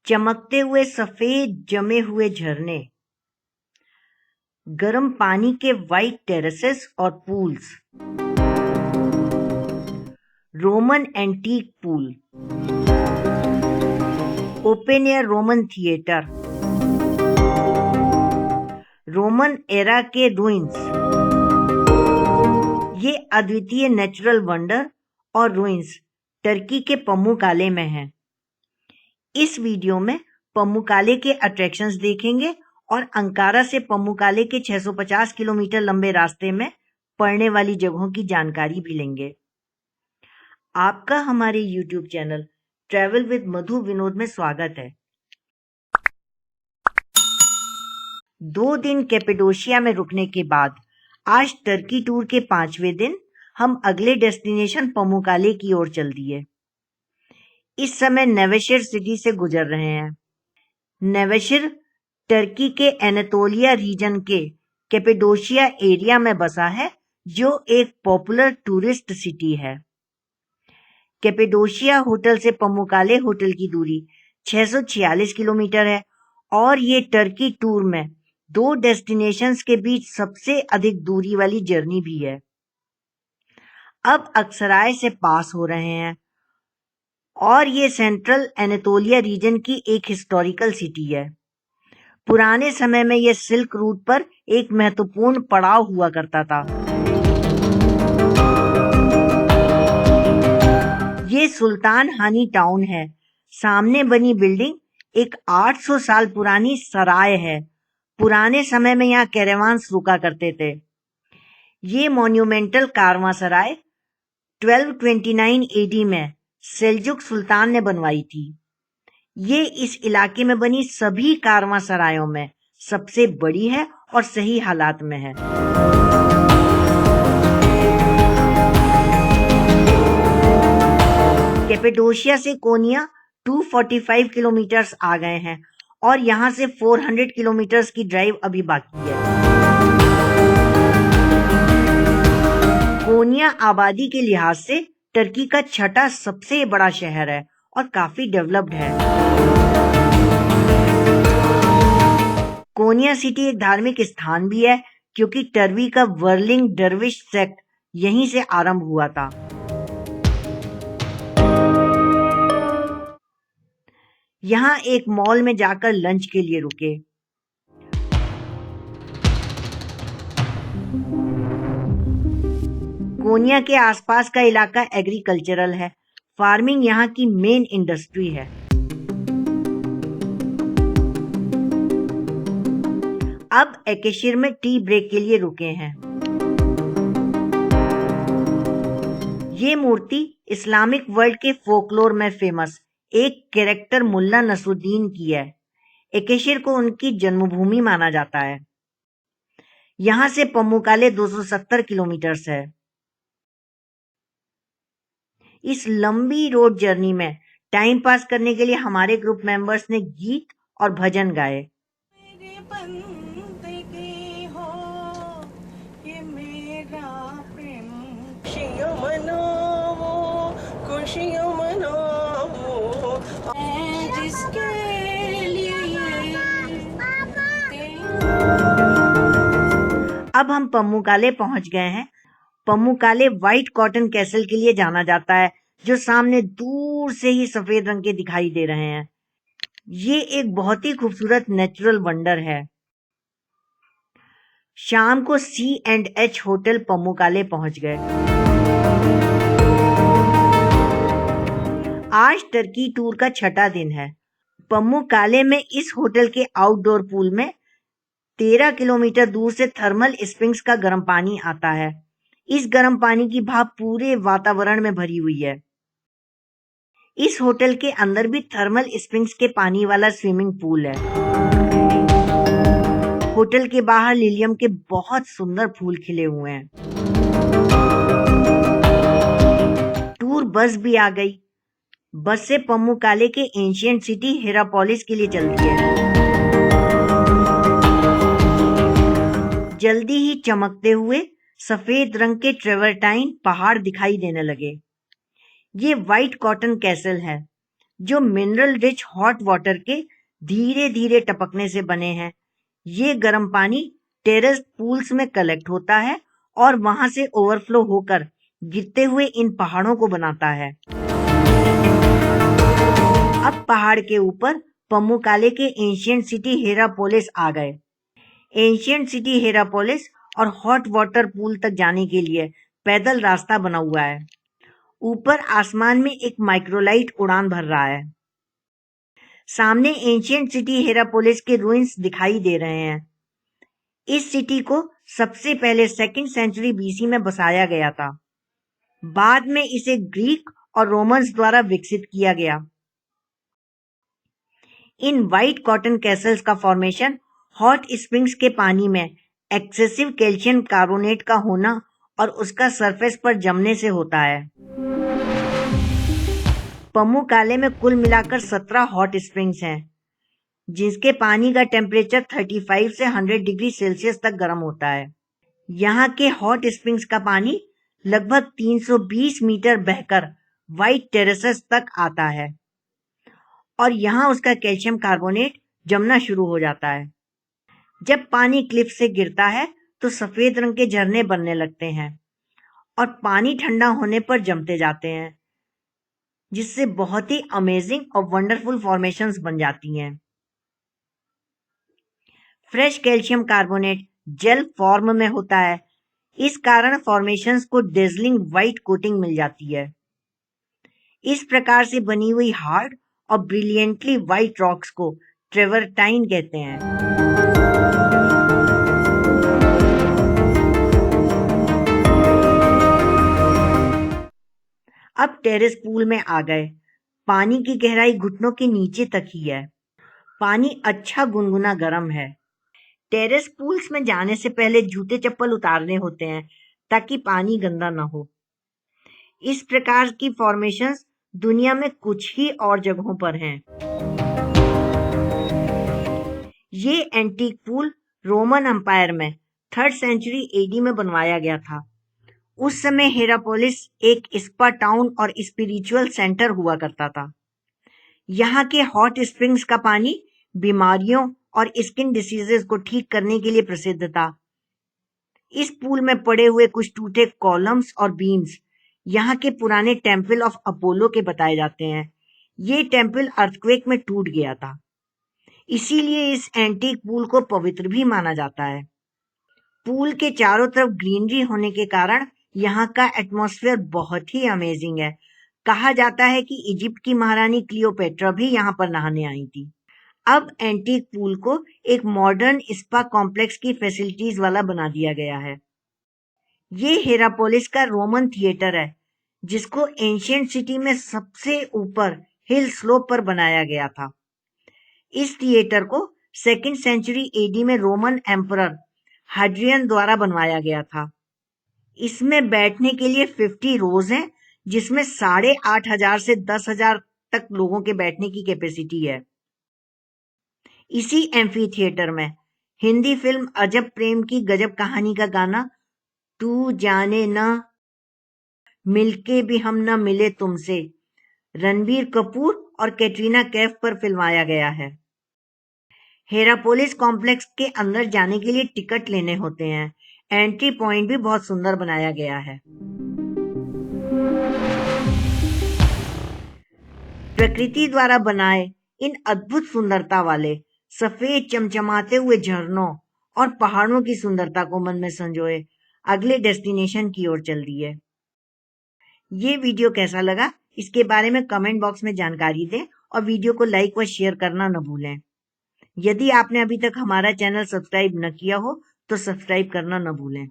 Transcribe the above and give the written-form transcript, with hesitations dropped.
चमकते हुए सफेद जमे हुए झरने, गर्म पानी के वाइट टेरेसेस और pools, Roman antique pool, open air Roman theatre, Roman era के रूइंस। ये अद्वितीय नेचुरल वंडर और रूइंस टर्की के पमुकाले में हैं। इस वीडियो में पमुकाले के अट्रैक्शंस देखेंगे और अंकारा से पमुकाले के 650 किलोमीटर लंबे रास्ते में पड़ने वाली जगहों की जानकारी भी लेंगे। आपका हमारे YouTube चैनल ट्रैवल विद मधु विनोद में स्वागत है। 2 दिन कैपेडोशिया में रुकने के बाद आज टर्की टूर के 5वें दिन हम अगले डेस्टिनेशन पमुकाले की ओर चल दिए। इस समय नेवेशिर सिटी से गुजर रहे हैं। नेवेशिर टर्की के एनातोलिया रीजन के कैपेडोशिया एरिया में बसा है, जो एक पॉपुलर टूरिस्ट सिटी है। कैपेडोशिया होटल से पमुकाले होटल की दूरी 646 किलोमीटर है और ये टर्की टूर में 2 डेस्टिनेशंस के बीच सबसे अधिक दूरी वाली जर्नी भी है। अब अक्सराय से पास हो रहे हैं और ये सेंट्रल एनातोलिया रीजन की एक हिस्टोरिकल सिटी है। पुराने समय में यह सिल्क रूट पर एक महत्वपूर्ण पड़ाव हुआ करता था। ये सुल्तान हानी टाउन है। सामने बनी बिल्डिंग एक 800 साल पुरानी सराय है। पुराने समय में यहाँ कैरावान्स रुका करते थे। ये मॉन्यूमेंटल कारवां सराय 1229 एडी में सेल्जुक सुल्तान ने बनवाई थी। ये इस इलाके में बनी सभी कारवां सरायों में सबसे बड़ी है और सही हालात में है। कैपेडोशिया से कोनिया 245 किलोमीटर्स आ गए हैं और यहाँ से 400 किलोमीटर्स की ड्राइव अभी बाकी है। कोनिया आबादी के लिहाज से टर्की का 6ठा सबसे बड़ा शहर है और काफी डेवलप्ड है। कोनिया सिटी एक धार्मिक स्थान भी है, क्योंकि टर्की का वर्लिंग डर्विश सेक्ट यहीं से आरंभ हुआ था। यहाँ एक मॉल में जाकर लंच के लिए रुके। कोनिया के आसपास का इलाका एग्रीकल्चरल है। फार्मिंग यहाँ की मेन इंडस्ट्री है। अब एकेशिर में टी ब्रेक के लिए रुके हैं। ये मूर्ति इस्लामिक वर्ल्ड के फोकलोर में फेमस एक कैरेक्टर मुल्ला नसरुद्दीन की है। एकेशिर को उनकी जन्मभूमि माना जाता है। यहाँ से पमुकाले 270 किलोमीटर है। इस लंबी रोड जर्नी में टाइम पास करने के लिए हमारे ग्रुप मेंबर्स ने गीत और भजन गाए। अब हम पमुकाले पहुंच गए हैं। पमुकाले व्हाइट कॉटन कैसल के लिए जाना जाता है, जो सामने दूर से ही सफेद रंग के दिखाई दे रहे हैं। ये एक बहुत ही खूबसूरत नेचुरल वंडर है। शाम को C&H होटल पमुकाले पहुंच गए। आज टर्की टूर का 6ठा दिन है। पमुकाले में इस होटल के आउटडोर पूल में 13 किलोमीटर दूर से थर्मल स्प्रिंग्स का गर्म पानी आता है। इस गर्म पानी की भाप पूरे वातावरण में भरी हुई है। इस होटल के अंदर भी थर्मल स्प्रिंग्स के पानी वाला स्विमिंग पूल है। होटल के बाहर लिलियम के बहुत सुंदर फूल खिले हुए हैं। टूर बस भी आ गई। बस से पमुकाले के एंशिएंट सिटी हिरापोलिस के लिए चलती है। जल्दी ही चमकते हुए सफेद रंग के ट्रेवर्टाइन पहाड़ दिखाई देने लगे। ये व्हाइट कॉटन कैसल है। जो मिनरल रिच हॉट वाटर के धीरे धीरे टपकने से बने हैं। ये गर्म पानी टेरेस पूल्स में कलेक्ट होता है और वहां से ओवरफ्लो होकर गिरते हुए इन पहाड़ों को बनाता है। अब पहाड़ के ऊपर पमुकाले के एंशियंट सिटी हेरापोलिस आ गए। एंशियंट सिटी हेरापोलिस और हॉट वाटर पूल तक जाने के लिए पैदल रास्ता बना हुआ है। ऊपर आसमान में एक माइक्रोलाइट उड़ान भर रहा है। सामने एंशियंट सिटी हेरापोलिस के रूइंस दिखाई दे रहे हैं। इस सिटी को सबसे पहले 2nd सेंचुरी बीसी में बसाया गया था। बाद में इसे ग्रीक और रोमन्स द्वारा विकसित किया गया। इन व्हाइट कॉटन कैसल्स का फॉर्मेशन हॉट स्प्रिंग्स के पानी में एक्सेसिव कैल्शियम कार्बोनेट का होना और उसका सरफेस पर जमने से होता है। पमुकाले में कुल मिलाकर 17 हॉट स्प्रिंग्स हैं, जिसके पानी का टेम्परेचर 35 से 100 डिग्री सेल्सियस तक गर्म होता है। यहाँ के हॉट स्प्रिंग्स का पानी लगभग 320 मीटर बहकर व्हाइट टेरेसेस तक आता है और यहाँ उसका कैल्शियम कार्बोनेट जमना शुरू हो जाता है। जब पानी क्लिफ से गिरता है तो सफेद रंग के झरने बनने लगते हैं और पानी ठंडा होने पर जमते जाते हैं, जिससे बहुत ही अमेजिंग और वंडरफुल फॉर्मेशंस बन जाती हैं। Fresh calcium carbonate jail form में होता है, इस कारण फॉर्मेशंस को डेजलिंग व्हाइट कोटिंग मिल जाती है। इस प्रकार से बनी हुई हार्ड और ब्रिलियंटली व्हाइट रॉक्स को ट्रेवर्टाइन कहते हैं। अब टेरेस पूल में आ गए। पानी की गहराई घुटनों के नीचे तक ही है। पानी अच्छा गुनगुना गर्म है। टेरेस पूल्स में जाने से पहले जूते चप्पल उतारने होते हैं ताकि पानी गंदा ना हो। इस प्रकार की फॉर्मेशंस दुनिया में कुछ ही और जगहों पर हैं। ये एंटीक पूल रोमन एम्पायर में 3rd सेंचुरी एडी में बनवाया गया था। उस समय हेरापोलिस एक स्पा टाउन और स्पिरिचुअल सेंटर हुआ करता था। यहाँ के हॉट स्प्रिंग्स का पानी बीमारियों और स्किन डिसीजेस को ठीक करने के लिए प्रसिद्ध था। इस पूल में पड़े हुए कुछ टूटे कॉलम्स और बीम्स यहाँ के पुराने टेम्पल ऑफ अपोलो के बताए जाते हैं। ये टेम्पल अर्थक्वेक में टूट गया था, इसीलिए इस एंटीक पूल को पवित्र भी माना जाता है। पूल के चारों तरफ ग्रीनरी होने के कारण यहाँ का एटमॉस्फेयर बहुत ही अमेजिंग है। कहा जाता है कि इजिप्ट की महारानी क्लियोपेट्रा भी यहाँ पर नहाने आई थी। अब एंटीक पूल को एक मॉडर्न स्पा कॉम्प्लेक्स की फैसिलिटीज वाला बना दिया गया है। ये हेरापोलिस का रोमन थिएटर है, जिसको एंशियंट सिटी में सबसे ऊपर हिल स्लोप पर बनाया गया था। इस थिएटर को 2nd सेंचुरी एडी में रोमन एम्परर हाड्रियन द्वारा बनवाया गया था। इसमें बैठने के लिए 50 रोज हैं, जिसमें 8,500 से 10,000 तक लोगों के बैठने की कैपेसिटी है। इसी एम्फी थिएटर में हिंदी फिल्म अजब प्रेम की गजब कहानी का गाना तू जाने ना मिलके भी हम ना मिले तुमसे रणबीर कपूर और कैटरीना कैफ पर फिल्माया गया है। हेरापोलिस कॉम्प्लेक्स के अंदर जाने के लिए टिकट लेने होते हैं। एंट्री पॉइंट भी बहुत सुंदर बनाया गया है। प्रकृति द्वारा बनाए इन अद्भुत सुंदरता वाले सफेद चमचमाते हुए झरनों और पहाड़ों की सुंदरता को मन में संजोए अगले डेस्टिनेशन की ओर चल दिए। ये वीडियो कैसा लगा इसके बारे में कमेंट बॉक्स में जानकारी दें और वीडियो को लाइक व शेयर करना न भूलें। यदि आपने अभी तक हमारा चैनल सब्सक्राइब न किया हो तो सब्सक्राइब करना न भूलें।